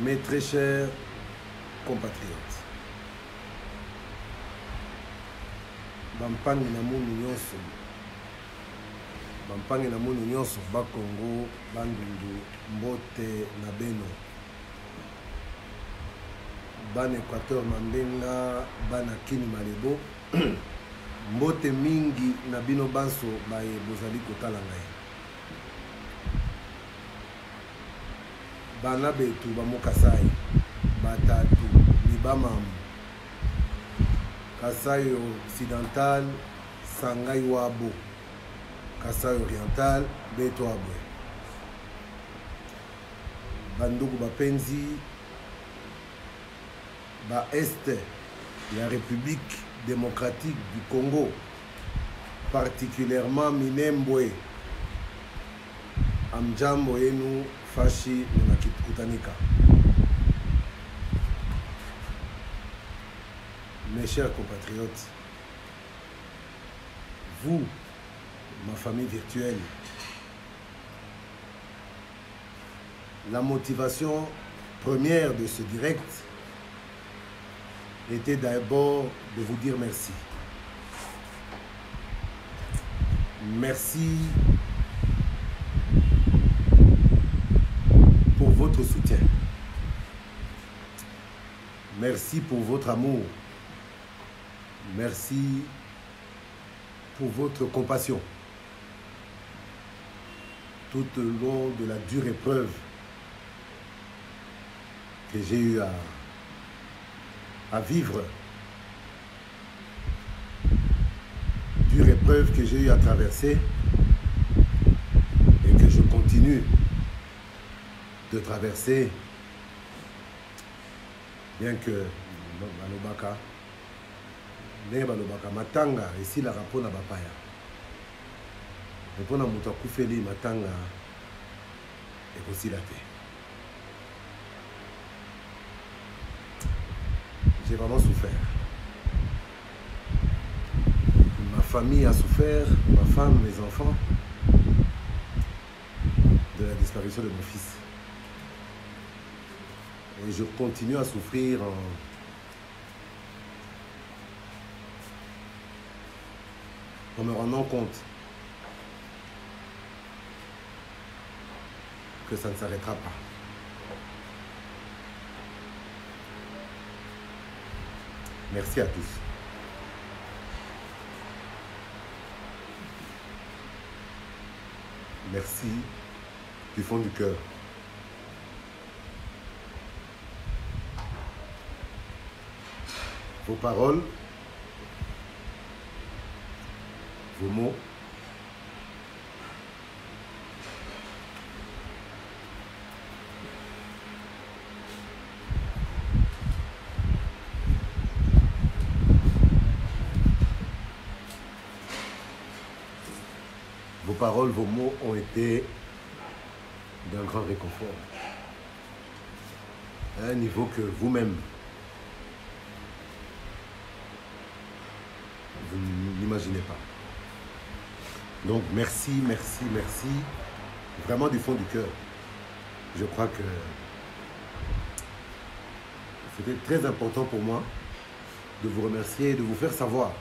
Mes très chers compatriotes, bampangi na munu nyonso bakongo bandundu mbote na beno bana Équateur Mambenga bana Kini Malebo mbote mingi na bino banso baye bozali kotala ngai bana betu bamokasai batatu libamamu Kasai occidental Sangai Wabo Kasai oriental Beto Abwe banduku bapenzi ba este la République démocratique du Congo, particulièrement Minembwe Amjambo yenu fashi munakutanika. Mes chers compatriotes, vous, ma famille virtuelle, la motivation première de ce direct était d'abord de vous dire merci. Merci pour votre soutien. Merci pour votre amour. Merci pour votre compassion tout au long de la dure épreuve que j'ai eu à vivre, dure épreuve que j'ai eu à traverser et que je continue de traverser, bien que Balobaka, matanga ici la rapona bapaya. Et pour la moutakoufeli matanga et aussi la terre. J'ai vraiment souffert. Ma famille a souffert, ma femme, mes enfants, de la disparition de mon fils. Et je continue à souffrir en me rendant compte que ça ne s'arrêtera pas. Merci à tous. Merci du fond du cœur. Vos paroles, vos mots, vos mots ont été d'un grand réconfort. À un niveau que vous-même, vous n'imaginez pas. Donc merci, merci, merci, vraiment du fond du cœur. Je crois que c'était très important pour moi de vous remercier et de vous faire savoir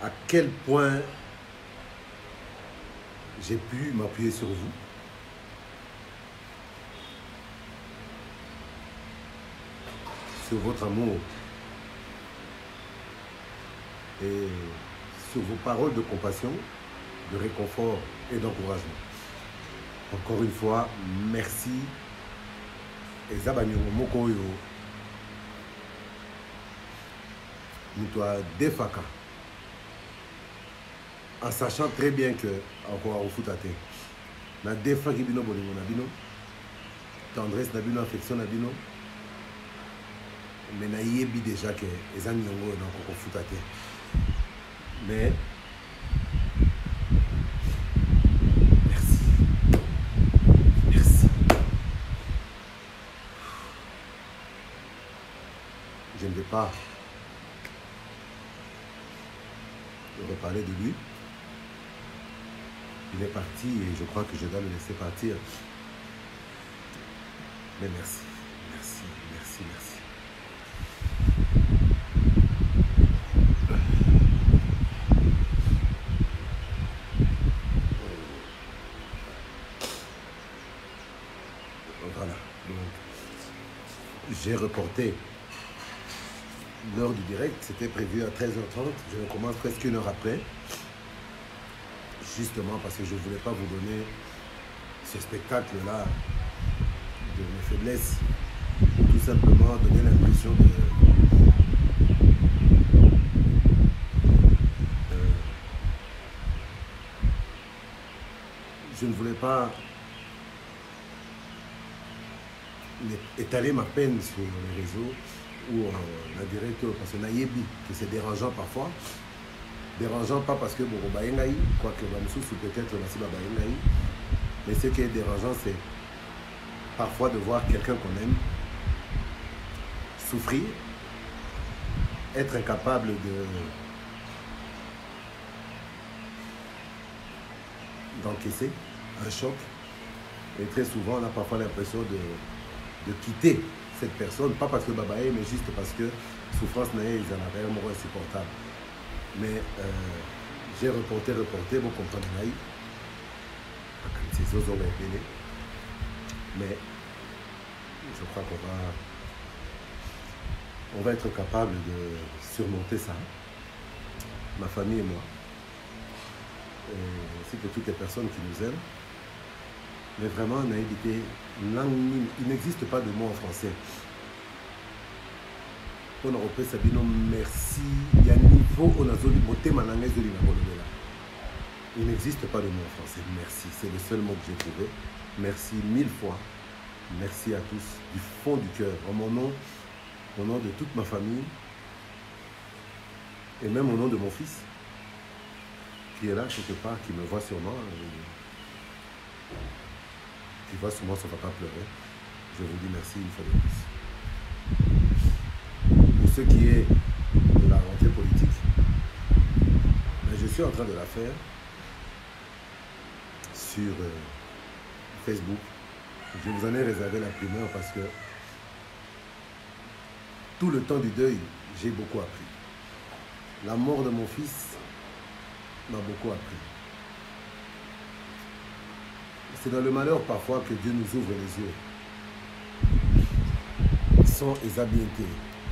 à quel point j'ai pu m'appuyer sur vous. Sur votre amour et sur vos paroles de compassion, de réconfort et d'encouragement. Encore une fois, merci. Et Zabanyongo Mokoyo, Moutoua Defaka, en sachant très bien que encore au foot à terre, na defa ki bino bolingo na bino, tendresse na bino, affection na bino, mais na yebi déjà que les amis ont encore foot à terre. Mais merci, merci. Je ne vais pas reparler de lui. Il est parti et je crois que je dois le laisser partir. Mais merci, merci, merci, merci. Voilà. Donc, j'ai reporté l'heure du direct. C'était prévu à 13h30. Je commence presque une heure après. Justement parce que je ne voulais pas vous donner ce spectacle-là de mes faiblesses. Tout simplement donner l'impression de... je ne voulais pas étaler ma peine sur les réseaux ou en direct parce que naïbi que c'est dérangeant parfois. Dérangeant pas parce que bon, quoique peut-être mais ce qui est dérangeant c'est parfois de voir quelqu'un qu'on aime souffrir, être incapable d'encaisser un choc. Et très souvent, on a parfois l'impression de quitter cette personne, pas parce que Babaye, mais juste parce que souffrance n'est vraiment insupportable. Mais j'ai reporté, vous comprenez, mais je crois qu'on va être capable de surmonter ça, ma famille et moi, ainsi que toutes les personnes qui nous aiment. Mais vraiment, on a évité, il n'existe pas de mot en français. On a repris Sabino, merci, il y a un niveau, on a zoli, il n'existe pas de mot en français, merci, c'est le seul mot que j'ai trouvé. Merci 1000 fois, merci à tous, du fond du cœur, en mon nom, au nom de toute ma famille, et même au nom de mon fils, qui est là quelque part, qui me voit sûrement, qui voit sûrement son papa pleurer. Je vous dis merci une fois de plus. Pour ce qui est de la rentrée politique, je suis en train de la faire sur Facebook. Je vous en ai réservé la primeur parce que tout le temps du deuil, j'ai beaucoup appris. La mort de mon fils m'a beaucoup appris. C'est dans le malheur parfois que Dieu nous ouvre les yeux. Sans exhabilité.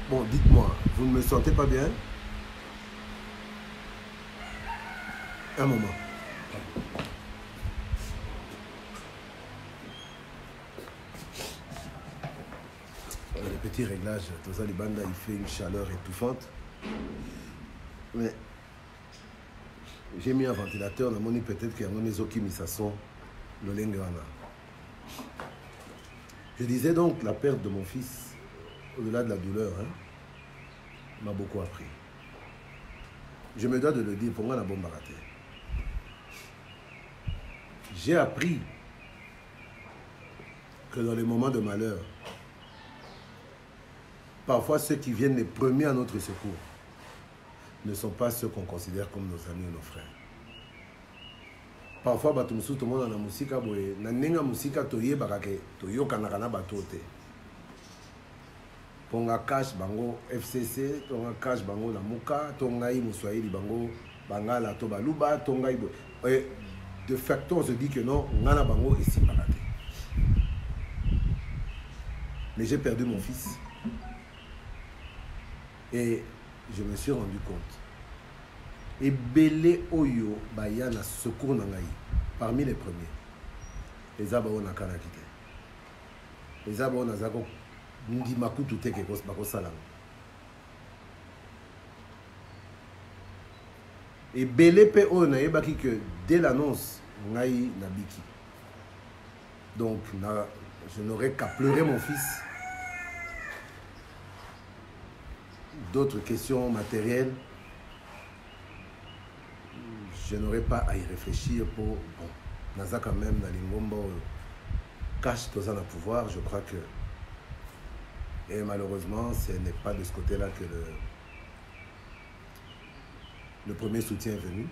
Bon, dites-moi, vous ne me sentez pas bien? Un moment. Les petits réglages, Toza Libanda, il fait une chaleur étouffante. Mais j'ai mis un ventilateur, on a montré peut-être qu'il y a un Ezoki Missason. Je disais donc la perte de mon fils, au-delà de la douleur, m'a beaucoup appris. Je me dois de le dire, pour moi, la bombe à rater. J'ai appris que dans les moments de malheur, parfois ceux qui viennent les premiers à notre secours ne sont pas ceux qu'on considère comme nos amis ou nos frères. Parfois, tout le monde a la musique, na nenga musika toye bakake toyo kanakana batote. Tonga cash bango FCC, tonga cash bango la muka, tonga i muswahili bango bangala to baluba, tonga i de facto on se dit que non, ngana bango ici bakate. Mais j'ai perdu mon fils et je me suis rendu compte. Et Belé Oyo Bayana secours Nangaï, parmi les premiers. Les Abao Nakana quitté. Les Abao Nazako Ndimaku tout est quelque chose salam. Et Belé Pe Oyo Naïbaki que dès l'annonce, Naï Nabiki. Donc, je n'aurais qu'à pleurer mon fils. D'autres questions matérielles. Je n'aurais pas à y réfléchir pour... Bon, Naza quand même, dans l'Ingombo, cache tout ça dans le pouvoir, je crois que... Et malheureusement, ce n'est pas de ce côté-là que le premier soutien est venu.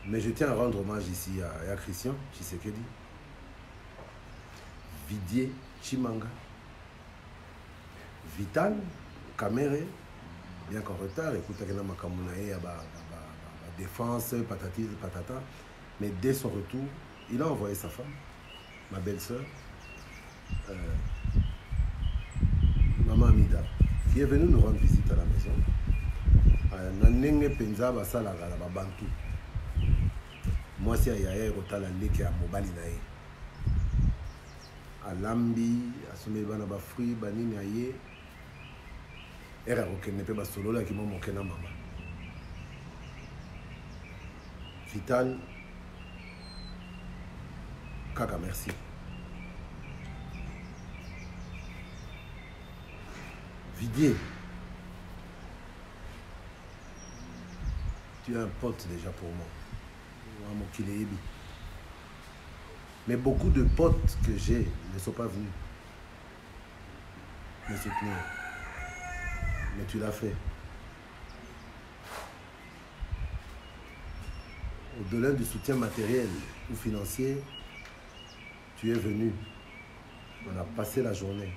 Mais je tiens à rendre hommage ici à Christian Tshisekedi. Vidier Chimanga, Vital Kamere, bien qu'en retard, écoute, il y a défense, patati, patata, mais dès son retour, il a envoyé sa femme, ma belle-sœur, Maman Amida, qui est venue nous rendre visite à la maison. Moi, si il y a un leke à mobali nae. Alambi, asome bana ba fruit banini aye. Era okene pe ba solo la ki mo mokena mama. Vital Kaka, merci. Vidier, tu es un pote déjà pour moi. Mais beaucoup de potes que j'ai ne sont pas venus me soutenir. Mais tu l'as fait. Au-delà du soutien matériel ou financier, tu es venu. On a passé la journée.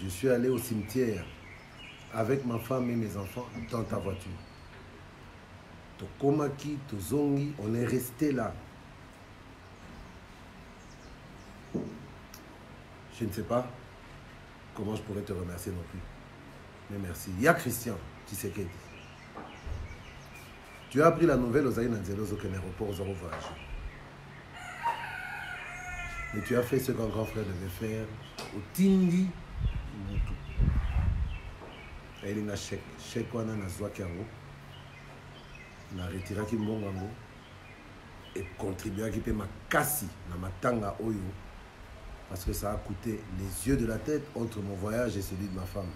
Je suis allé au cimetière avec ma femme et mes enfants dans ta voiture. Tokomaki, Tozongi, on est resté là. Je ne sais pas comment je pourrais te remercier non plus. Mais merci. Il y a Christian, tu sais qu'est-ce. Tu as appris la nouvelle aux Aïnanzelos au aéroport aux voyage. Mais tu as fait ce qu'un grand frère devait faire au Tindi Moutou. Et il y a un chèque. Chèque on a Nazouakiango. Na retiraki mbongango et contribuer à qui ma kassi na matanga oyo parce que ça a coûté les yeux de la tête entre mon voyage et celui de ma femme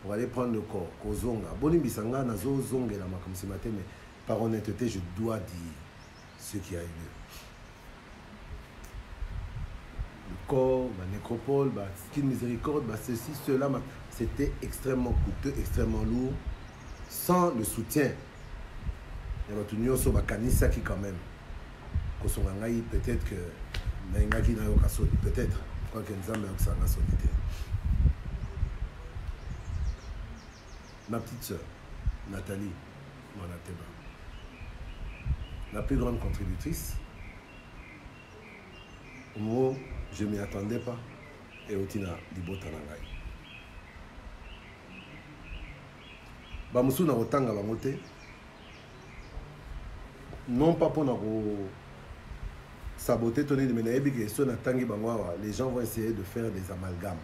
pour aller prendre le corps kozonga boni bisanga na zo zongela makamsi matin mais par honnêteté je dois dire ce qui a eu lieu. Le corps, la nécropole, la skin miséricorde, ceci, cela, c'était extrêmement coûteux, extrêmement lourd sans le soutien. Il y a tout sur kanisa qui quand même peut-être que peut-être je crois que nous avons solide. Ma petite soeur Nathalie Monateba, la plus grande contributrice. Au moment je ne m'y attendais pas et Otina Libota Nangai Bamusu na otanga bangote. Non pas pour saboter ton idée, mais les gens vont essayer de faire des amalgames.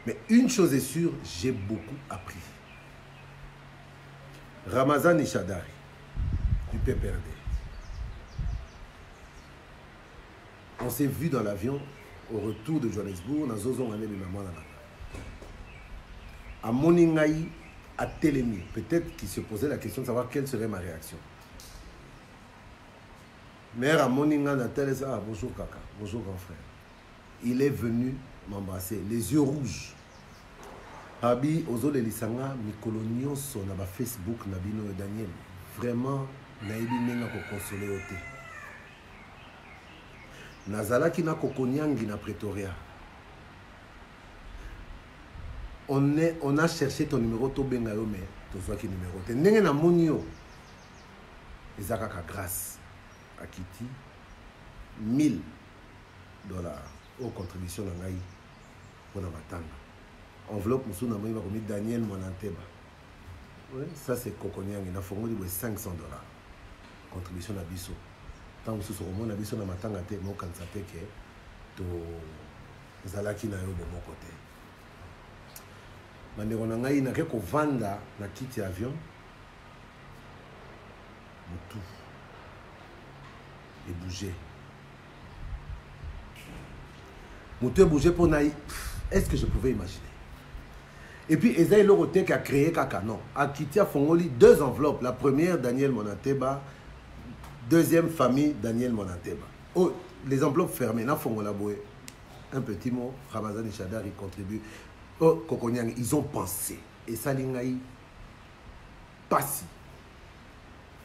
Mais une chose est sûre, j'ai beaucoup appris. Ramazan Ishadari, du PPRD. On s'est vu dans l'avion au retour de Johannesburg, dans Zozon Ané Bimamana. À Moningaï, à Télémi, peut-être qu'il se posait la question de savoir quelle serait ma réaction. Mère à Moninga Nathalie, ah, bonjour Kaka, bonjour grand frère. Il est venu m'embrasser, les yeux rouges. Abi, Ozo de Lisanga, Mikolo Nyonso, na ba Facebook, Nabino et Daniel. Vraiment, Naïbi Nenga ko consoler au thé. Nazala ki na Kokonyangi na Pretoria. On a cherché ton numéro, to bengayo, mais to soit qui numéro. Te nenge na monio. Ezakaka grâce à Kitty. $1000 aux contributions de Naï pour la matanga. Enveloppe, nous avons mis Daniel Monanteba. Oui, ça c'est Kokonyang. Il a fourni $500. Contribution à Bisso. Tant que ce moment, Bisso na matanga, te mo kansate ke to zalaki na yo de mon côté. Mandeko na ngai na ko vanda na kiti avion. Tout et bouger. Moutou bouger pour naï. Est-ce que je pouvais imaginer? Et puis Ezaï Loroté qui a créé Kaka. Non. Akitia Fongoli, 2 enveloppes. La première, Daniel Monanteba. Deuxième famille, Daniel Monanteba. Oh, les enveloppes fermées. Na Fongola Boué. Un petit mot. Ramazan et Chadar, ils contribuent. Oh, Kokonyang, ils ont pensé. Et Salingaï, pas si.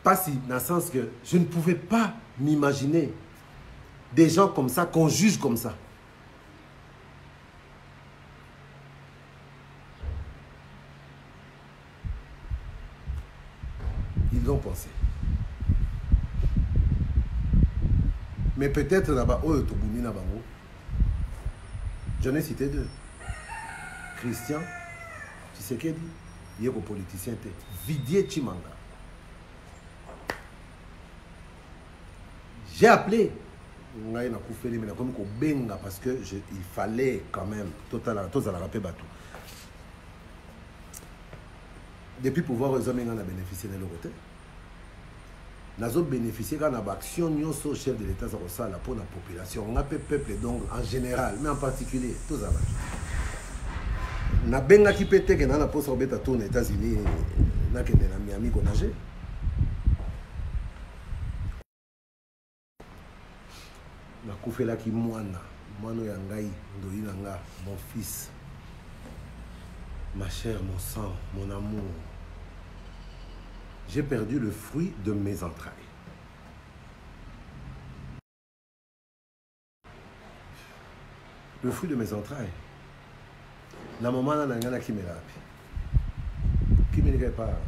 Pas si, dans le sens que je ne pouvais pas m'imaginer des gens comme ça, qu'on juge comme ça. pensé. Mais peut-être là-bas, j'en ai cité deux. Christian Tshisekedi, il est un politicien, Didier Chimanga. J'ai appelé. Parce que il fallait quand même depuis pouvoir aux hommes a bénéficié de leur côté. Nous avons bénéficié de l'action au chef de l'État pour la population. On a peuple donc en général, mais en particulier, tous les gens. Qui peut être que dans la poste aux États-Unis, na Miami qu'on a. Nakufela ki mwana ya ngai ndoi nanga, mon fils, ma chair, mon sang, mon amour. J'ai perdu le fruit de mes entrailles. Le fruit de mes entrailles. La maman n'a rien qui me l'a appris. Qui me l'a pas.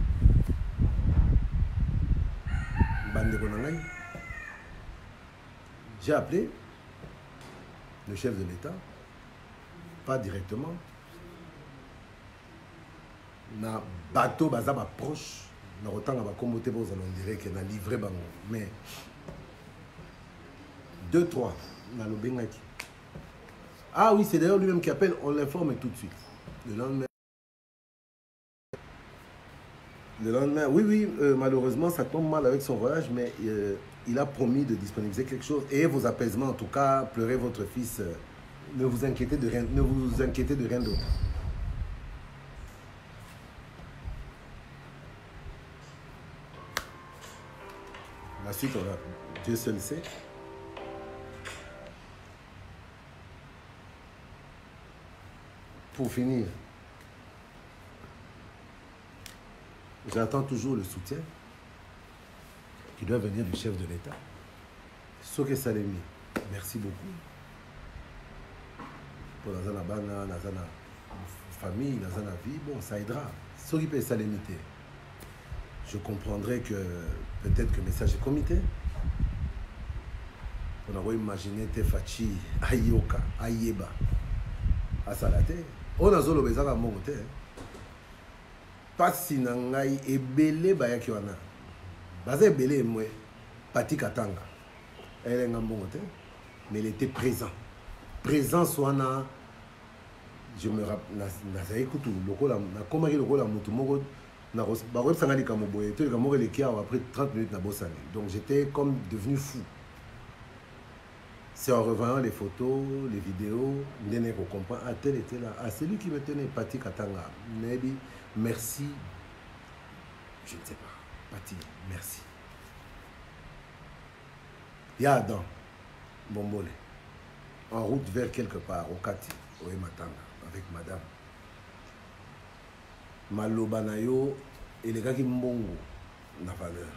Bande konangai. J'ai appelé le chef de l'État, pas directement. Na bateau bazaba proche, na autant na communauté vous allons dire que na livré bango, mais 2-3 na lo bengaki. Ah oui, c'est d'ailleurs lui-même qui appelle, on l'informe tout de suite. Le lendemain, oui, malheureusement, ça tombe mal avec son voyage, mais il a promis de disponibiliser quelque chose. Et vos apaisements, en tout cas, pleurez votre fils. Ne vous inquiétez de rien, ne vous inquiétez de rien d'autre. La suite, on va, Dieu seul sait. Pour finir, j'attends toujours le soutien qui doit venir du chef de l'État. Soke Salemi, merci beaucoup. Pour la famille, la vie, bon, ça aidera. Soke Salemi, je comprendrai que peut-être que le message est comité. On a imaginé Tefachi, Ayoka, Ayeba, Asalate. On a zolo bezaka mon côté. Pasi nangai ebele bayaki wana. Baza ebele mwe Pati Katanga. Elle est en bon côté, mais elle était présent. Présence wana, je me rappelle, na écoute lokola na komaki lokola mutu moko na ba web sangali kamoboye to kamore le kia après 30 minutes na bosani. Donc j'étais comme devenu fou. C'est en revoyant les photos, les vidéos, on comprend, ah, tel était là. Ah, c'est lui qui me tenait, Pati Katanga. Maybe, merci. Je ne sais pas. Pati, merci. Il y a Adam, Bombole, en route vers quelque part, au Kati, au Ematanga, avec madame. Malobanayo et les gars qui mbongo, la valeur.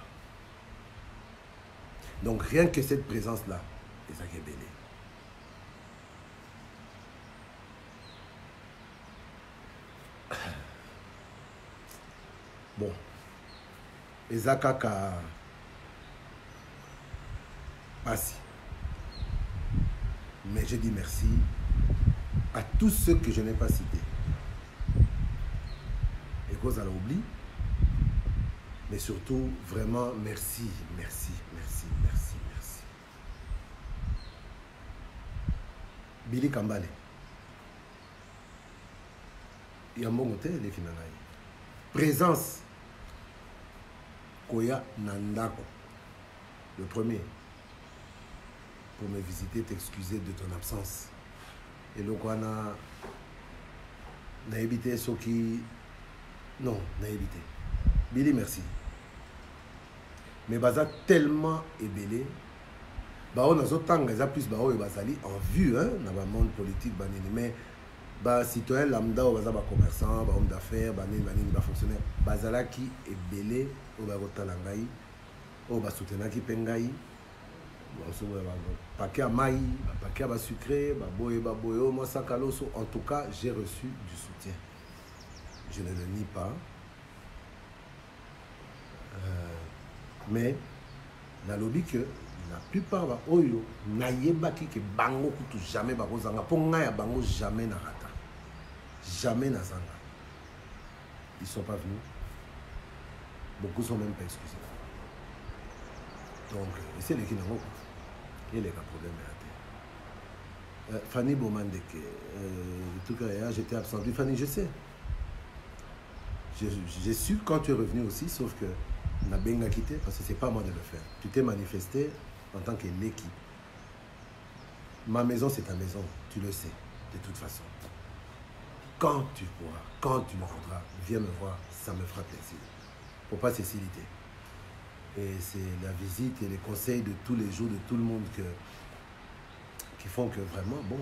Donc rien que cette présence-là, et ça qui est belé. Bon. Et Zakaka Passi. Mais je dis merci à tous ceux que je n'ai pas cités. Et cause à l'oubli. Mais surtout, vraiment, merci, merci, merci, merci, merci. Billy Kambale. Il y a un bon hôtel, les Kinanaï. Présence. Koya Nandako. Le premier. Pour me visiter, t'excuser de ton absence. Et le Kwana. N'a évité ce qui. Non, n'a évité. Billy, merci. Mais baza tellement ébélé. On a plus en vue, hein, dans le monde politique, mais citoyen lambda, commerçant, homme d'affaires, fonctionnaire, bazala qui est belé, au soutenir qui pengaï, paquet à maï, paquet à sucré, en tout cas, j'ai reçu du soutien. Je ne le nie pas. Mais na lobby que la plupart ba oyo na yebaki que bango kutu jamais ba kozanga po nga ya bango jamais na rata. Jamais na zanga. Ils sont pas venus. Beaucoup sont même pas excusés. Donc, c'est les qui n'ont pas. Il y a un problème. Fanny Bomandeke, en tout cas, j'étais absent. Fanny, je sais. J'ai su quand tu es revenu aussi, sauf que on a bien quitté parce que c'est pas moi de le faire. Tu t'es manifesté en tant que l'équipe. Ma maison, c'est ta maison, tu le sais, de toute façon. Quand tu pourras, quand tu le voudras, viens me voir, ça me fera plaisir. Pour pas s'éciliter. Et c'est la visite et les conseils de tous les jours, de tout le monde qui font que vraiment, bon,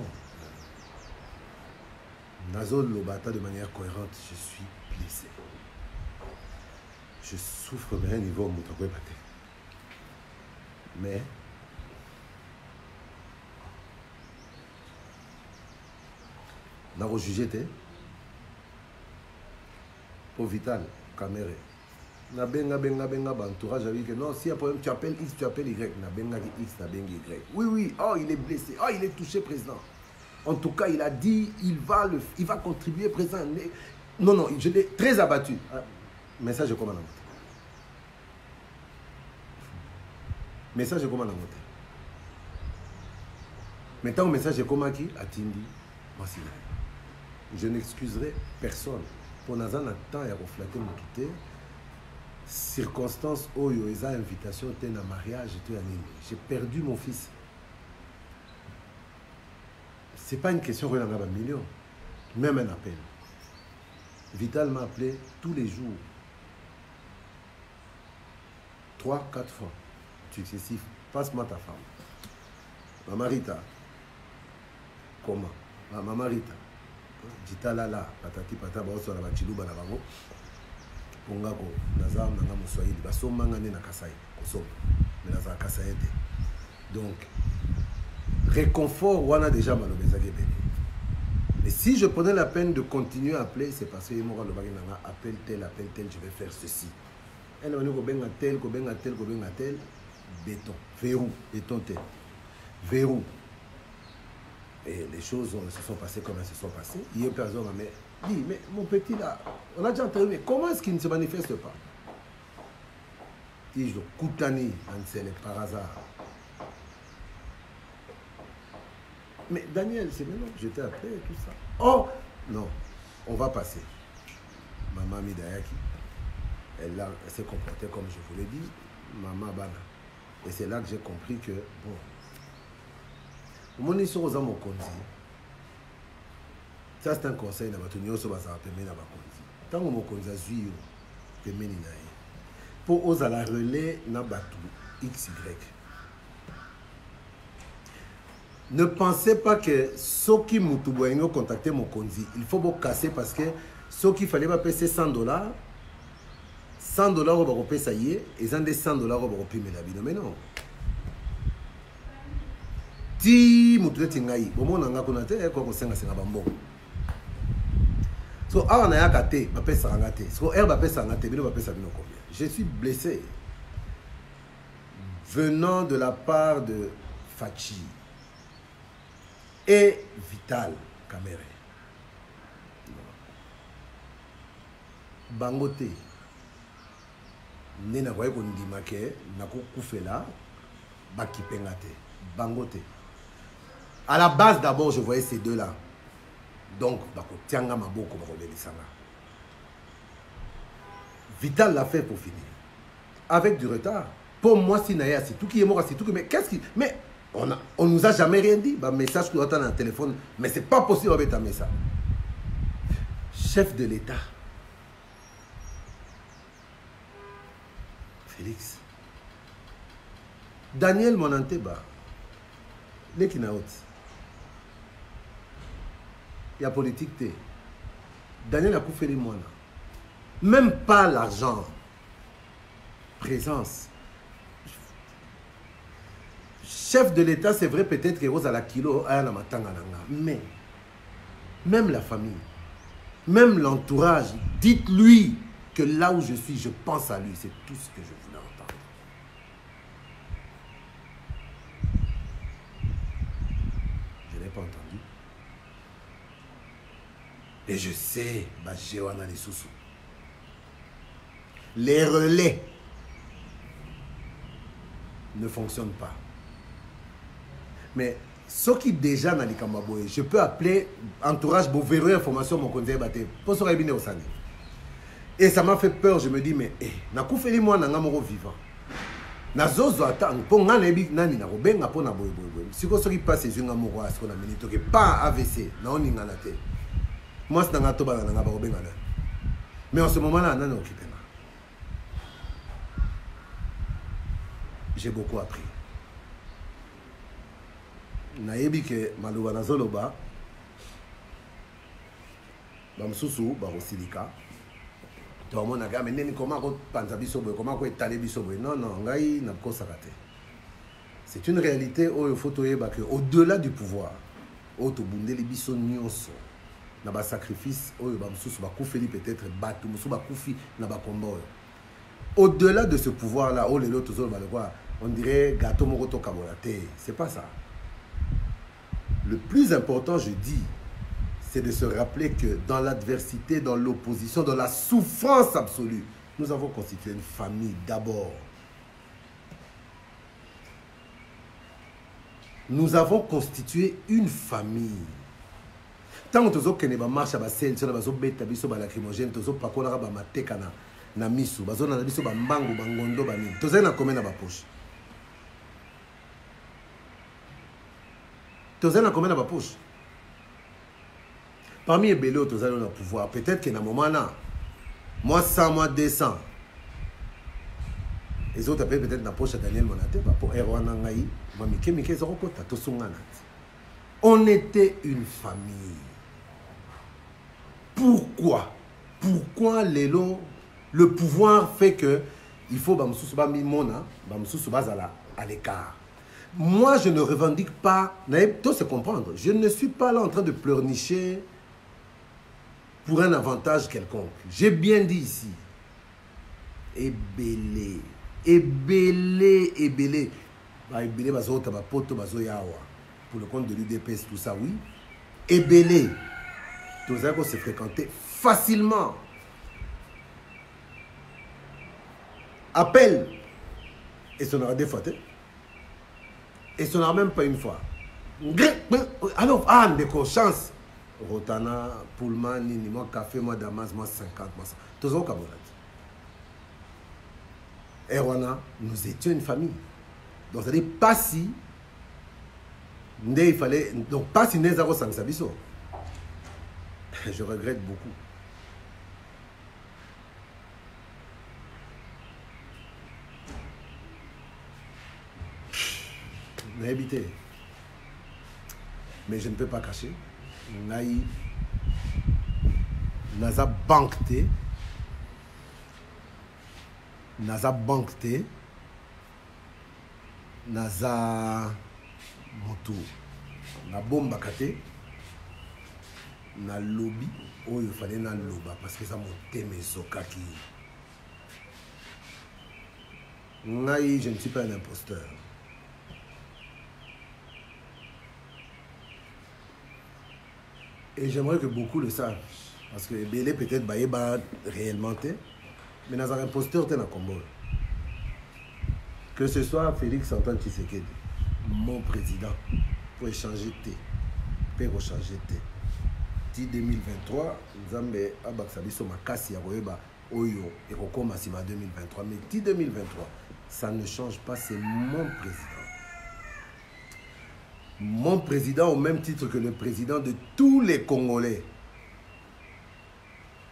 Nazol Lobata de manière cohérente, je suis blessé. Je souffre bien au niveau où je suis. Mais n'a pas jugé pour Vital, caméra. Na benga entourage avec que non, si y a problème, tu appelles X, tu appelles Y. Na benga X, na benga Y. Oui, oh, il est blessé, oh, il est touché, président. En tout cas, il a dit, il va contribuer, président. Non, je l'ai très abattu. Message comment on a monté. Message comment on a monté. Maintenant, message comment qui a Tindi. Je n'excuserai personne. Pour Nazan, temps et à refléter mon quitter. Circonstances où il y a une invitation à un mariage, j'ai perdu mon fils. Ce n'est pas une question de un million, même un appel. Vital m'a appelé tous les jours, 3-4 fois, successifs. Passe-moi ta femme. Maman Rita. Comment? Maman Rita. Dita lala, patati pataba, osso la bachiluba na bango. Pongako, nazam nanga muswahili, basomanga ne na kasai, kosoma, mais nazam kasai ete. Donc, réconfort, on a déjà malobéza qui est béni. Mais si je prenais la peine de continuer à appeler, c'est parce que moi, le bagage nanga appelle tel, je vais faire ceci. Elle a dit qu'on benga tel, béton, verrou, béton tel, verrou. Et les choses se sont passées comme elles se sont passées. Il y a une personne qui m'a dit, mais mon petit là, on a déjà entendu, mais comment est-ce qu'il ne se manifeste pas? Il dit, je Koutani, c'est par hasard. Mais Daniel, c'est maintenant que je t'ai appelé et tout ça. Oh, non, on va passer. Maman Midayaki, elle s'est comportée comme je vous l'ai dit, Maman Bana. Et c'est là que j'ai compris que, bon, mon histoire aux mon ça c'est un conseil na bato nyoso bazala pemena bakonzi. Tant mon konzi azui pemeni na ye. Pour osa la relais na bato XY. Ne pensez pas que ceux qui m'ont contacté mon konzi, il faut vous casser parce que ceux qui fallait pas payer $100, $100 au baropé ça y est, et des $100 au baropé mais la vie mais non. Ti mutué tingai, au moins on a connoté quoi qu'on s'enga bambo. So on a kate, ba pesa ngate. So ba pesa ngate, bino ba pesa bino combien? Je suis blessé venant de la part de Fachi et Vital Kamere. Bangote. Nena voye ko ndima ke nako kufela bakipengate. Bangote. À la base d'abord, je voyais ces deux-là. Donc, Vital l'a fait pour finir. Avec du retard. Pour moi, si Naya, c'est tout qui est mort, c'est tout que. Mais qu'est-ce qui. Mais on nous a jamais rien dit. Bah, message que tu attends dans le téléphone. Mais c'est pas possible avec ta message. Chef de l'État. Félix. Daniel Monanteba. Lekinaot. Il y a politique. Daniel a coupé les moines. Même pas l'argent. Présence. Chef de l'État, c'est vrai peut-être que Rose à la kilo, mais même la famille, même l'entourage, dites-lui que là où je suis, je pense à lui. C'est tout ce que je voulais entendre. pas entendu. Et je sais, les relais ne fonctionnent pas. Mais ce qui déjà n'a pas, je peux appeler entourage pour vérifier l'information mon conseil batté. Pour ça bien au sani. Et ça m'a fait peur, je me dis mais na koufeli moi na ngamoro vivant. Na zozo attend pour ngana ebi nani na robenga pour na boy. Si ko soki passe je ngamoro à ce qu'on a minute que pas AVC, na on ngana te. Moi c'est na to ba na ngaba robenga là. Mais en ce moment-là nani occupé na. J'ai beaucoup appris. Nayebi ke maluba na zoloba bamsusu barosilika to mona ga meneni comment ko panza biso boy comment ko étaler biso boy non ngai na ko sakate. C'est une réalité où il faut toyeba que au-delà du pouvoir auto bundeli biso nyonso na ba sacrifice oyo bamsusu bakufeli peut-être batu musu bakufi na ba combat. Au-delà de ce pouvoir là oh les autres on dirait gâteau moko to kamolate, c'est pas ça. Le plus important, je dis, c'est de se rappeler que dans l'adversité, dans l'opposition, dans la souffrance absolue, nous avons constitué une famille d'abord. Nous avons constitué une famille. Tant que nous avons marché à Bassel, nous avons bêta biso ba lacrymogène, nous avons pas qu'on a ba mateka na misu, bazo na biso ba mbango bangondo ba ni. Nous avons combien na ba poche. Tous les combien dans ma poche. Parmi les belés, tous les ont pouvoir. Peut-être qu'il y a un moment là, moi 100, moi 200. Les autres appellent peut-être dans la poche à Daniel Monate. Pour Erwan Nangaï, on était une famille. Pourquoi? Pourquoi le pouvoir fait que il faut à l'écart? Moi, je ne revendique pas, tout se comprendre, je ne suis pas là en train de pleurnicher pour un avantage quelconque. J'ai bien dit ici, ébélé, ébélé, ébélé. Ébélé, pour le compte de l'UDPS, tout ça, oui. Ébélé, tout ça, se fréquenter facilement. Appel, et ça n'aura des fois, et ce n'est même pas une fois. Alors, des consciences. Rotana, Pullman, Nini, moi, café, moi, Damas, moi, 50, moi, ça. Tous au Cameroun. Erwana, nous étions une famille. Donc, ça dit pas si. Il fallait. Donc, pas si Nezaro Sansabiso. Je regrette beaucoup. Habité. Mais je ne peux pas cacher. Naï, Naza bankté, Naza moto, na bomba kate, na lobby, oh il fallait na loba parce que ça montait mes sokaki. Naï, je ne suis pas un imposteur. Et j'aimerais que beaucoup le savent. Parce que Bélé peut-être Baïba réellement, mais dans un imposteur, tu es dans le combat. Que ce soit Félix Antoine Tshisekedi, mon président, pour échanger pour rechanger Ti 2023, Nzambe Abaksabiso Makasi Yaroeba Oyo et Rokoma Sima 2023. Mais Ti 2023, ça ne change pas, c'est mon président. Mon président au même titre que le président de tous les Congolais.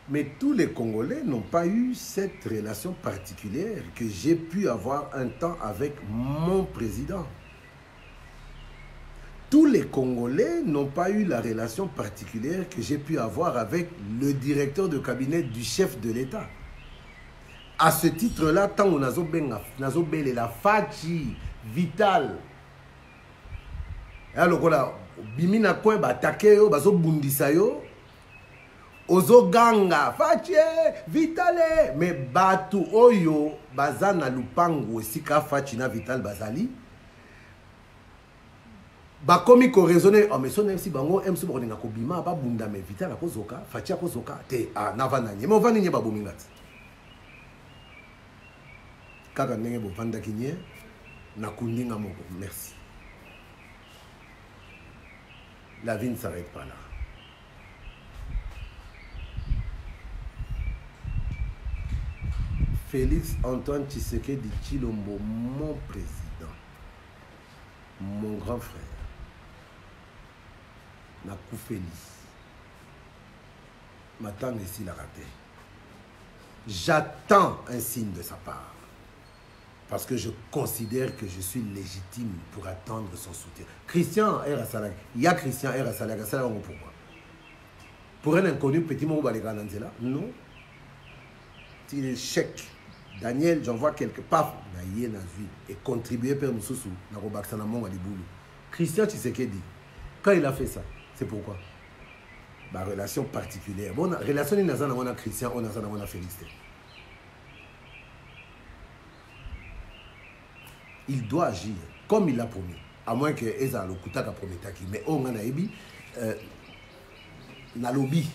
Mais tous les Congolais n'ont pas eu cette relation particulière que j'ai pu avoir un temps avec mon président. Tous les Congolais n'ont pas eu la relation particulière que j'ai pu avoir avec le directeur de cabinet du chef de l'État. À ce titre-là, tant on a la Fachi, Vital, alors voilà, bimina coin batake yo bazo bundisa yo ozo ganga fache vitale mais batu oyo bazana lupango esika fachi na vital bazali Ba komi ko raisonner oh mais son MC bango MC ko ninga ko bima ba bunda me Vital ko zoka fatia ko zoka te nava nanye mais ovani nye ba bomingati kaka ndenge bo vanda kinye na kundinga moko merci. La vie ne s'arrête pas là. Félix Antoine Tshisekedi Tshilombo, mon président, mon grand frère, Nakoufeli, m'attend ici la raté. J'attends un signe de sa part. Parce que je considère que je suis légitime pour attendre son soutien. Christian Erasalag, il y a Christian Erasalag, pourquoi? Pour un inconnu, petit mot, non. Il est chèque. Daniel, j'envoie quelque part, et contribuer pour nous Christian Tshisekedi, quand il a fait ça, c'est pourquoi? Ma relation particulière. Bon, relation avec Christian, on a Félix. Il doit agir comme il l'a promis. À moins que Eza le Koutaka prometaki. Mais on a ébi, na lobby,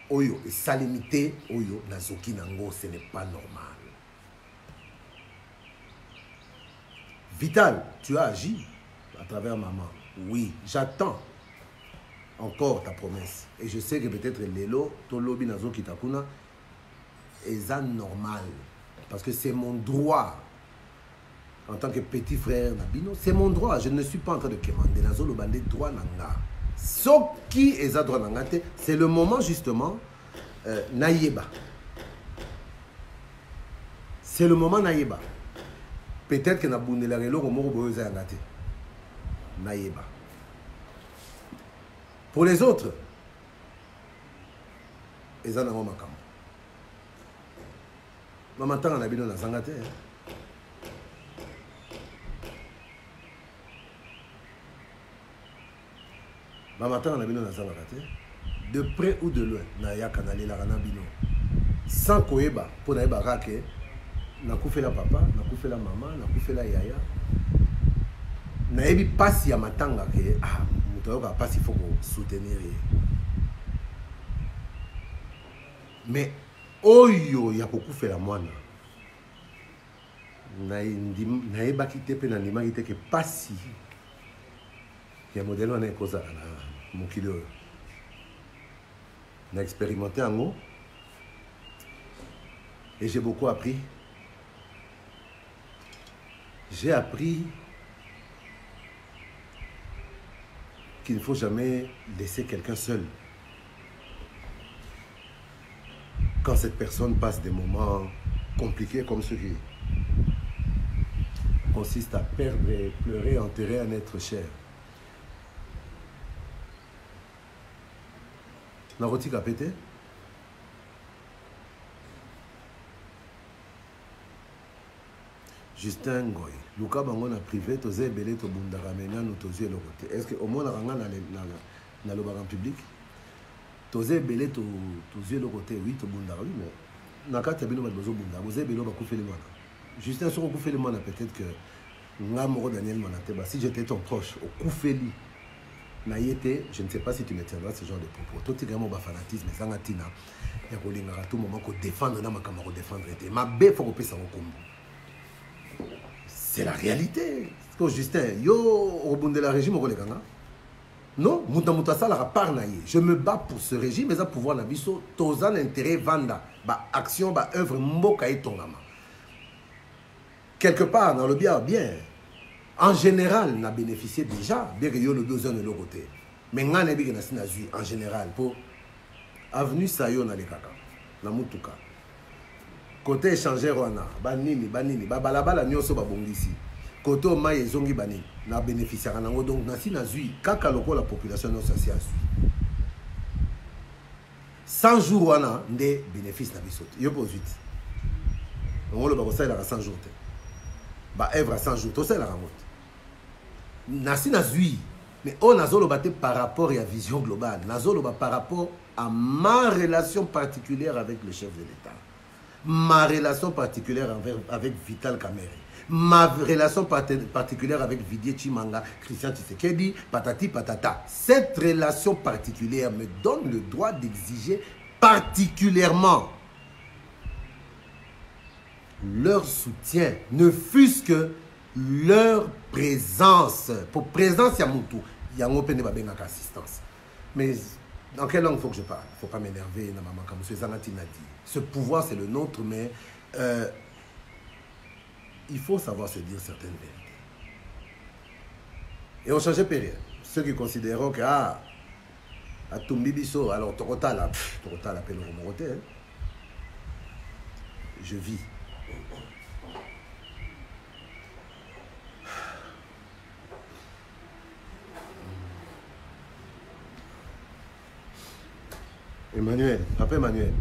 oyo, et salimité, oyo, na zoki nango, ce n'est pas normal. Vital, tu as agi à travers maman. Oui, j'attends encore ta promesse. Et je sais que peut-être Lelo, ton lobby na zoki takuna, est normal. Parce que c'est mon droit. En tant que petit frère Nabino, c'est mon droit. Je ne suis pas en train de commander. Nazo le bandé droit nanga. Ce qui est à droit nanga, c'est le moment justement naïeba. C'est le moment naïeba. Peut-être que Nabunde la relo comme Roboza yangate. Naïeba. Pour les autres, ils en ont makam. Maman tanga Nabino na zangate. De près ou de loin, Naya Kanale la Rana Bino. Sans Koeba, pour Naïba Rake, Nakoufé la papa, Nakoufé la maman, Nakoufé la yaya. Naïbi passe ya matanga que Moutoyoka passe il faut soutenir. Mais Oyo ya Kokoufé la moine. Naïba quitté Penanima qui était que passe. Il y a un modèle qui est causé à mon kilo. On a expérimenté en mots. Et j'ai beaucoup appris. J'ai appris qu'il ne faut jamais laisser quelqu'un seul. Quand cette personne passe des moments compliqués comme ceux qui consistent à perdre et pleurer, enterrer un être cher. Naroti kapete. Justin Ngoy. Luka bango na privé, toze belé to bundaramena nous tozie le côté. Est-ce que au moins on a na le baran public? Toze belé to tozie le côté, oui to bundara oui mais nakata bino bazo bunda, boze belo ba koufé le mana. Justin sur koufé le mana peut-être que ngamoro Daniel Manate ba si j'étais ton proche au koufeli. Naïete, je ne sais pas si tu me tiendras ce genre de propos. Tout est vraiment fanatisme, mais Zangatina, il y a tout moment qu'on défendre, ma camarade défendre. Ma bé, faut qu'on ça au combo. C'est la réalité. Parce que Justin, yo, au bout de la régime, on regarde. Non, Mouta ça la part naïe. Je me bats pour ce régime, mais ça pouvoir nabiso, tozan intérêt vanda, ba action, ba œuvre, mboka et tongama. Quelque part, dans le bien. En général, on a bénéficié déjà, bien que yo le besoin de l'autre côté. Mais on a en général, pour avenue Sayo na le kaka, na mutuka. Côté échangeur on a, banini, balabala nyoso babongisi. Côté o maye zongi banini, na bénéficiaire nango donc na si na zui, kaka loko la population non sociale. 100 jours on a des bénéfices na biso. Yo pose vite. On le bakosa la 100 jours. Ba œuvre à 100 jours, tout ça la ramote. Nasi nazui, mais on a zolo batté par rapport à la vision globale. Nazolo par rapport à ma relation particulière avec le chef de l'État. Ma relation particulière avec Vital Kamerhe. ma relation particulière avec Didier Chimanga, Christian Tshisekedi, patati patata. Cette relation particulière me donne le droit d'exiger particulièrement leur soutien, ne fût-ce que leur présence. Pour présence, il y a Moutou. Il y a un assistance. Mais dans quelle langue il faut que je parle? Il ne faut pas m'énerver. Comme M. Zanatine a dit. Ce pouvoir, c'est le nôtre, mais il faut savoir se dire certaines vérités. Et on changeait période. Ceux qui considèrent que, à Tumbibiso, alors Torota, l'appelle au Romoroté, hein. Je vis. Emmanuel, papa Emmanuel.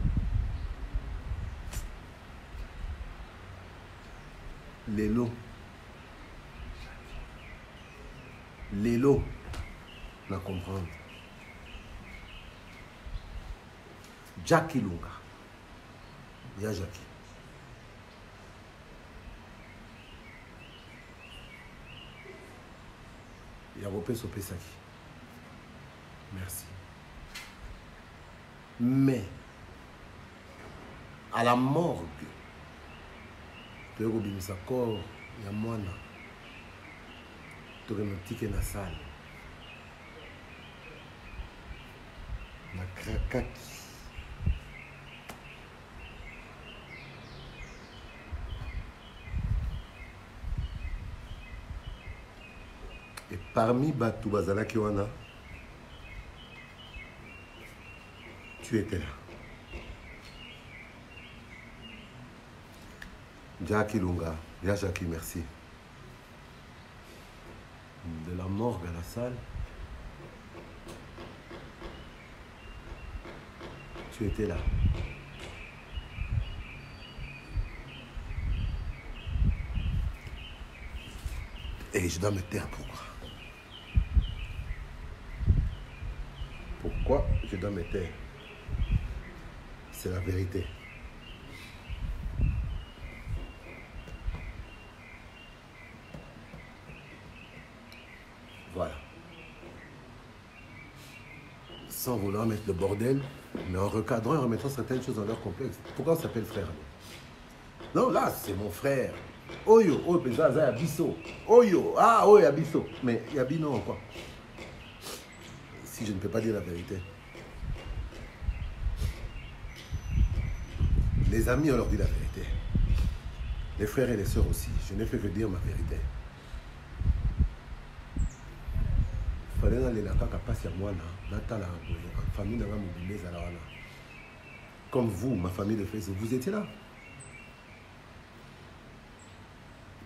Lélo. Lélo. Na comprendre. Jackie Lunga. Il y a Jackie. Il y a Ropé Sopesaki. Merci. Mais, à la morgue, tu as un corps, il y a moi, tu as un ticket dans la salle. La craquette. Et parmi Batou Bazala Kiwana, tu étais là. Jackie Lunga, ya Jackie, merci. De la morgue à la salle, tu étais là. Et je dois me taire, pourquoi? Pourquoi je dois me taire? C'est la vérité. Voilà. Sans vouloir mettre le bordel, mais en recadrant et en remettant certaines choses dans leur complexe. Pourquoi on s'appelle frère? Non, là, c'est mon frère. Oyo, oh, Pézaza, Abisso. Oyo, ah, oh, Abisso. Mais Yabino, quoi. Si je ne peux pas dire la vérité. Les amis, on leur dit la vérité. Les frères et les sœurs aussi. Je n'ai fait que dire ma vérité. Il fallait aller là, passer à moi, là, famille de comme vous, ma famille de Facebook, vous étiez là.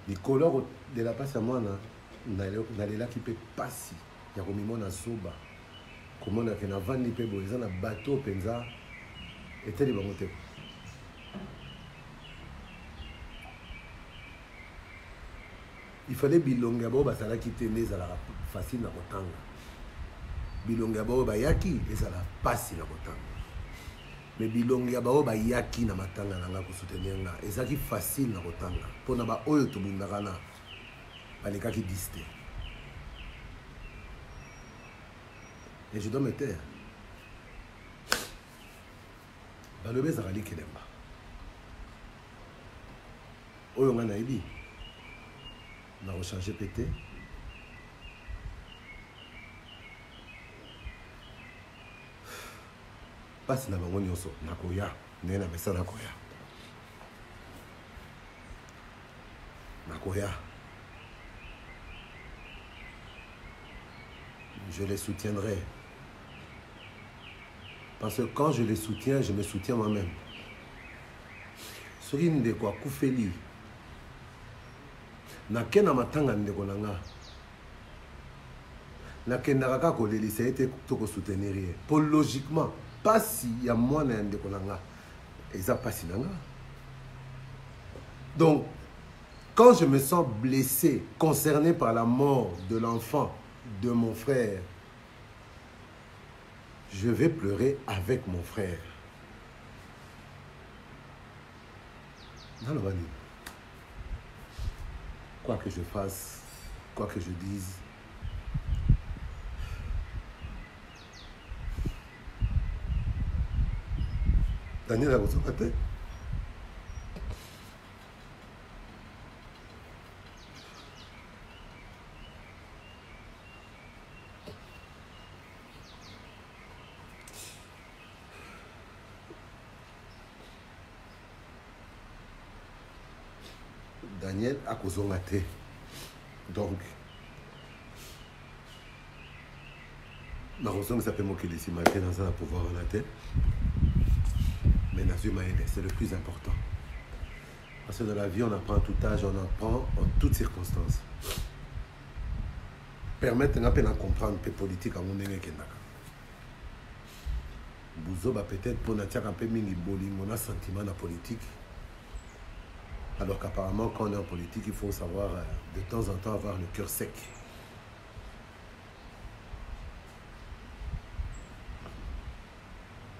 Les couleurs de la passe à moi, n'allez là qui peut passer. Il y a comme mon soba. Comment on a fait un van ni pebo, ils ont un bateau penza. Et tel est bon côté. Il fallait bilongabo basala qui tenait à la facile na kotanga. Bilongabo bayaki et ça la passe na kotanga. Mais bilongabo bayaki na matanga na nga ko soutenir nga. Et ça qui facile na kotanga. Pona ba oyo to bundakana. Baleka qui diste. Et je dois me taire. Balobe Zarali Kelemba. Oyo nga naibi. On a rechargé pété. Passe na bango nyonso nakoya ndenge na mesa nakoya. Nakoya. Je les soutiendrai. Parce que quand je les soutiens, je me soutiens moi-même. Soki ndeko akufeli. Nakena matanga ndeko nanga. Nakenda kaka kolelisa ete toko soutenir. Pour logiquement, pas si y a moi na ndeko nanga. Et ça pas si nanga. Donc, quand je me sens blessé, concerné par la mort de l'enfant de mon frère, je vais pleurer avec mon frère. Dans le vanille. quoi que je fasse, quoi que je dise, Daniel a reçu côté. Daniel a causé. Donc, ma raison s'appelle Mokele ici matin dans un pouvoir en la tête. Mais c'est le plus important. Parce que dans la vie, on apprend à tout âge, on apprend en toutes circonstances. Permettre de comprendre que politique à mon ennemi. Bouzoba peut-être pour n'attirer un peu mingi boli, mon sentiment de politique. Alors qu'apparemment, quand on est en politique, il faut savoir de temps en temps avoir le cœur sec.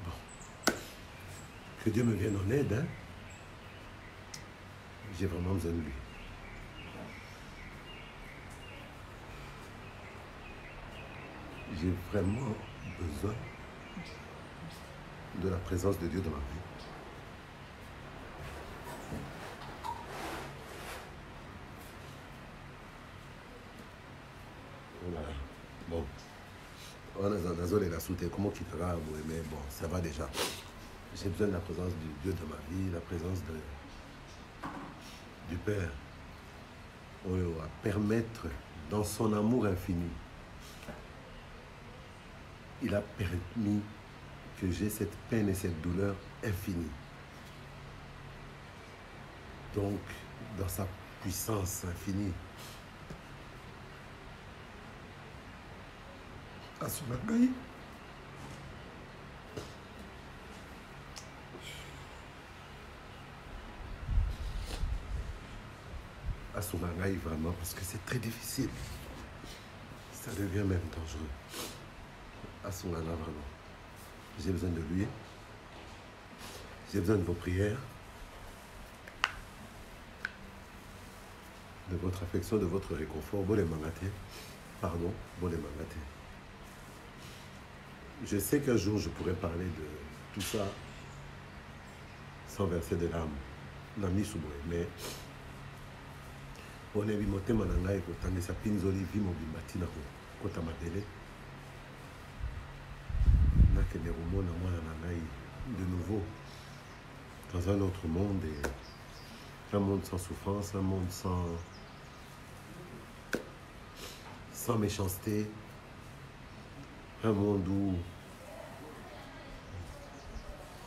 Bon. Que Dieu me vienne en aide, hein. J'ai vraiment besoin de lui. J'ai vraiment besoin de la présence de Dieu dans ma vie. Voilà. Bon. On a la zone et la soute, comment qui fera, mais bon, ça va déjà. J'ai besoin de la présence de Dieu dans ma vie, la présence du Père. À permettre dans son amour infini. Il a permis que j'ai cette peine et cette douleur infinie. Donc, dans sa puissance infinie, à son accueil, à son accueil vraiment, parce que c'est très difficile. Ça devient même dangereux. À son accueil vraiment. J'ai besoin de lui. J'ai besoin de vos prières, de votre affection, de votre réconfort. Bon les mangatés. Pardon, bon les mangatés. Je sais qu'un jour je pourrais parler de tout ça sans verser de larmes. Nami Souboué, mais on est bimoté mananga et kotane sa pinzoli vi mobimbati na kota mabele. Na kenerumo na mwana nangai de nouveau dans un autre monde, et un monde sans souffrance, un monde sans méchanceté, un monde où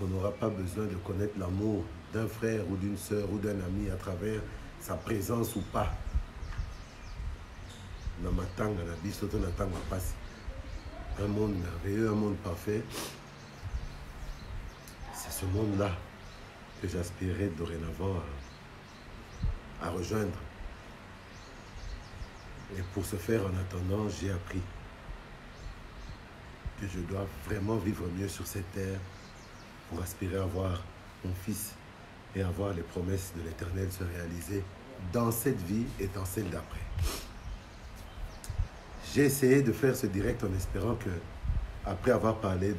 on n'aura pas besoin de connaître l'amour d'un frère ou d'une sœur ou d'un ami à travers sa présence ou pas. Un monde merveilleux, un monde parfait. C'est ce monde-là que j'aspirais dorénavant à rejoindre. Et pour ce faire, en attendant, j'ai appris que je dois vraiment vivre mieux sur cette terre pour aspirer à voir mon fils et à voir les promesses de l'Éternel se réaliser dans cette vie et dans celle d'après. J'ai essayé de faire ce direct en espérant que, après avoir parlé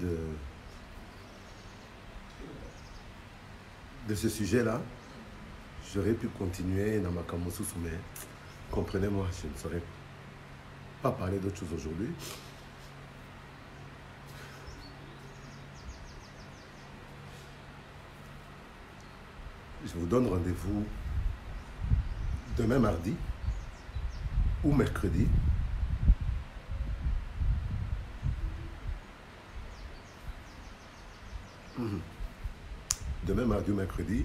de ce sujet-là, j'aurais pu continuer dans ma Kamoussous, mais comprenez-moi, je ne saurais pas parler d'autre chose aujourd'hui. Je vous donne rendez-vous demain mardi ou mercredi. Demain mardi ou mercredi,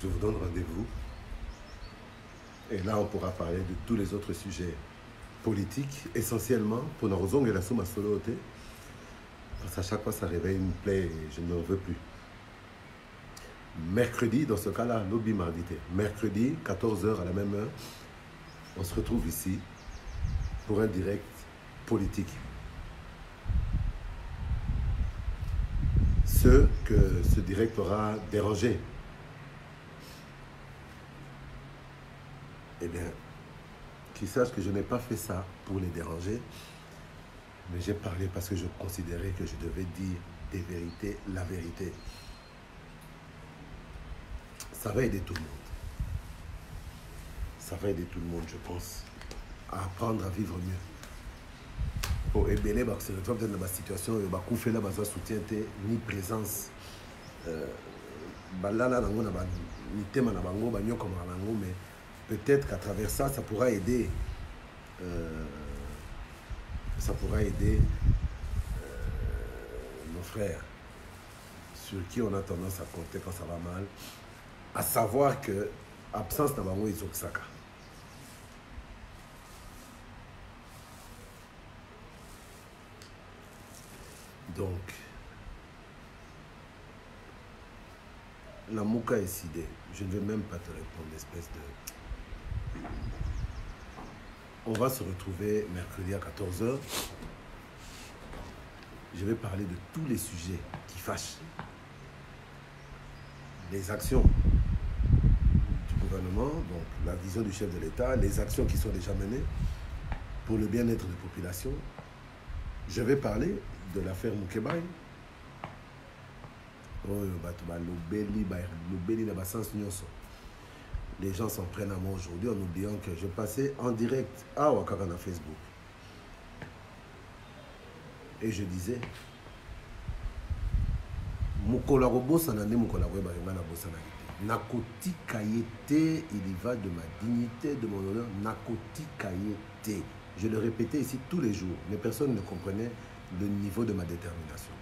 je vous donne rendez-vous. Et là, on pourra parler de tous les autres sujets politiques, essentiellement pour nos raisons et la somme à solo. Parce qu'à chaque fois, ça réveille une plaie et je n'en veux plus. Mercredi, dans ce cas-là, lobby mardi. Mercredi, 14h à la même heure, on se retrouve ici pour un direct politique. Ceux que ce direct aura dérangé, eh bien, qu'ils sachent que je n'ai pas fait ça pour les déranger, mais j'ai parlé parce que je considérais que je devais dire des vérités, la vérité. Ça va aider tout le monde. Ça va aider tout le monde, je pense, à apprendre à vivre mieux. Pour ébélé, bah, se retrouve dans la situation, bah, qu'on fait là, bah, soutien, ni présence. Bah, là, ni thème, mais peut-être qu'à travers ça, ça pourra aider. Nos frères sur qui on a tendance à compter quand ça va mal, à savoir que absence n'a pas moins Isokisaka. Donc, la Mouka est décidée. Je ne vais même pas te répondre, espèce de... On va se retrouver mercredi à 14 h. Je vais parler de tous les sujets qui fâchent. Les actions du gouvernement, donc la vision du chef de l'État, les actions qui sont déjà menées pour le bien-être des populations. Je vais parler de l'affaire Moukebaï. Les gens s'en prennent à moi aujourd'hui en oubliant que je passais en direct à Ouakakana Facebook. Et je disais, Nakoti Kayete, il y va de ma dignité, de mon honneur. Nakoti Kayete. Je le répétais ici tous les jours, mais personne ne comprenait le niveau de ma détermination.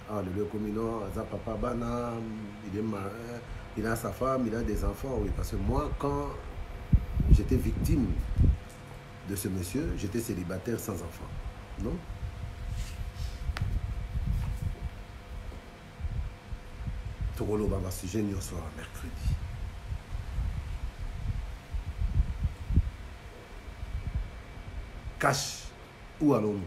Ah, le communant, papa Bana, il a sa femme, il a des enfants, oui. Parce que moi, quand j'étais victime de ce monsieur, j'étais célibataire sans enfant. Non? Togolo Baba sujet nous sera mercredi. Cash, où allons-nous?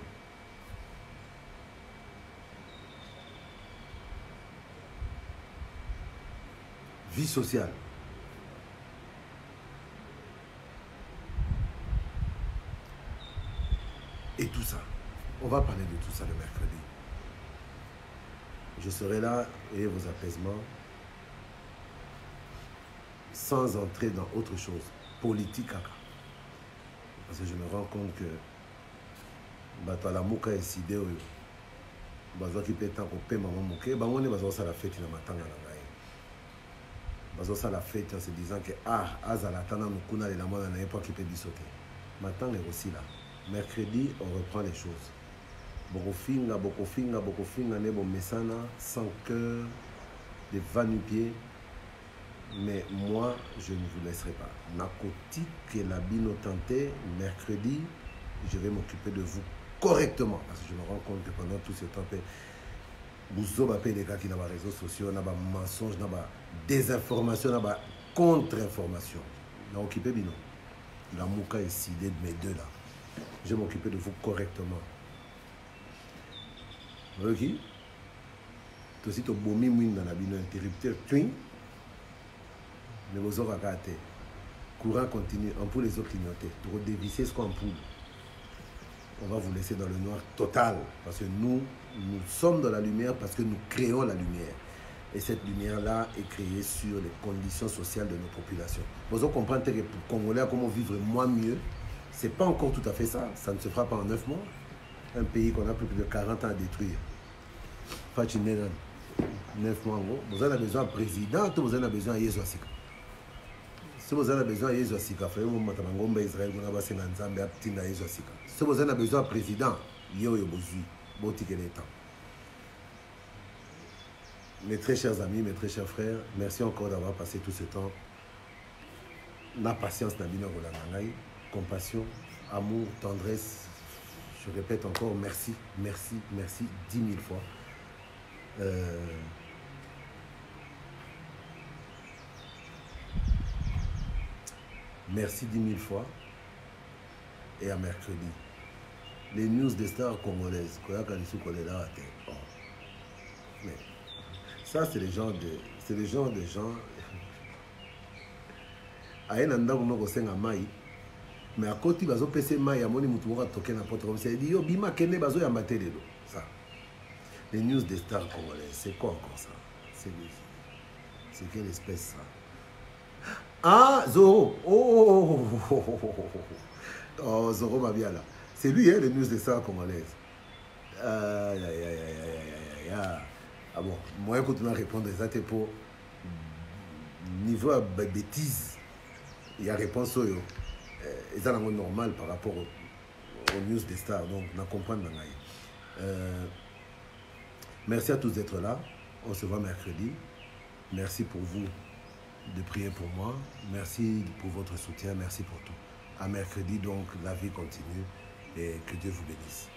Vie sociale. Et tout ça. On va parler de tout ça le mercredi. Je serai là et vos apaisements sans entrer dans autre chose. Politique. Parce que je me rends compte que la Mouka est décidée. Bazo qui peut être en paix, maman Mouké. On est basé la fête, il a matin à la basé la fête en se disant que Azalatana nous kuna les lamas dans l'époque qui peut dissoter. Maintenant est aussi là. Mercredi, on reprend les choses. Bokofinga, nebo mesana, sans cœur, des va-nu-pieds. Mais moi, je ne vous laisserai pas. Nakoti que la bino tenté, mercredi, je vais m'occuper de vous correctement. Parce que je me rends compte que pendant tout ce temps, vous avez des gars qui ont des réseaux sociaux, des mensonges, des désinformations, des contre-informations. N'a occupé bino. La Mouka est décidée de mes deux là. Je vais m'occuper de vous correctement. Ok? Tout si tu bomi dans la bino interrupteur, twin. Mais vous aurez raté. Courant continue, ampoule les autres clignoter. Pour dévisser ce qu'on ampoule. On va vous laisser dans le noir total. Parce que nous sommes dans la lumière parce que nous créons la lumière. Et cette lumière-là est créée sur les conditions sociales de nos populations. Vous comprenez que pour Congolais, comment vivre moins mieux, ce n'est pas encore tout à fait ça. Ça ne se fera pas en 9 mois. Un pays qu'on a plus de 40 ans à détruire. Fatiné, 9 mois en gros. Vous avez besoin de président, vous avez besoin de Yesu Asika. Si vous avez besoin de Yesu Asika, il faut que vous ayez Israël, vous avez besoin si vous avez besoin de président, mes très chers amis, mes très chers frères, merci encore d'avoir passé tout ce temps. La patience, compassion, amour, tendresse. Je répète encore, merci, merci, merci 10 000 fois. Merci 10 000 fois. Et à mercredi. Les news des stars congolaises. Mais ça, c'est le genre de gens. aye na ndako moko senga mai mais à côté bazo pese mai amoni mutu moko toke na porte comme ça il dit yo bima kende bazo yamba te lelo ça les news des stars congolaises c'est quoi encore ça c'est quelle espèce ça ah Zoro oh Zoro Mabiala c'est lui hein les news des stars congolaises ah bon moi écoute on a répondre ça t'es pour niveau bêtise il y a réponse au et ça c'est normal par rapport aux news des stars donc on comprend merci à tous d'être là on se voit mercredi merci pour vous de prier pour moi merci pour votre soutien merci pour tout à mercredi donc la vie continue et que Dieu vous bénisse.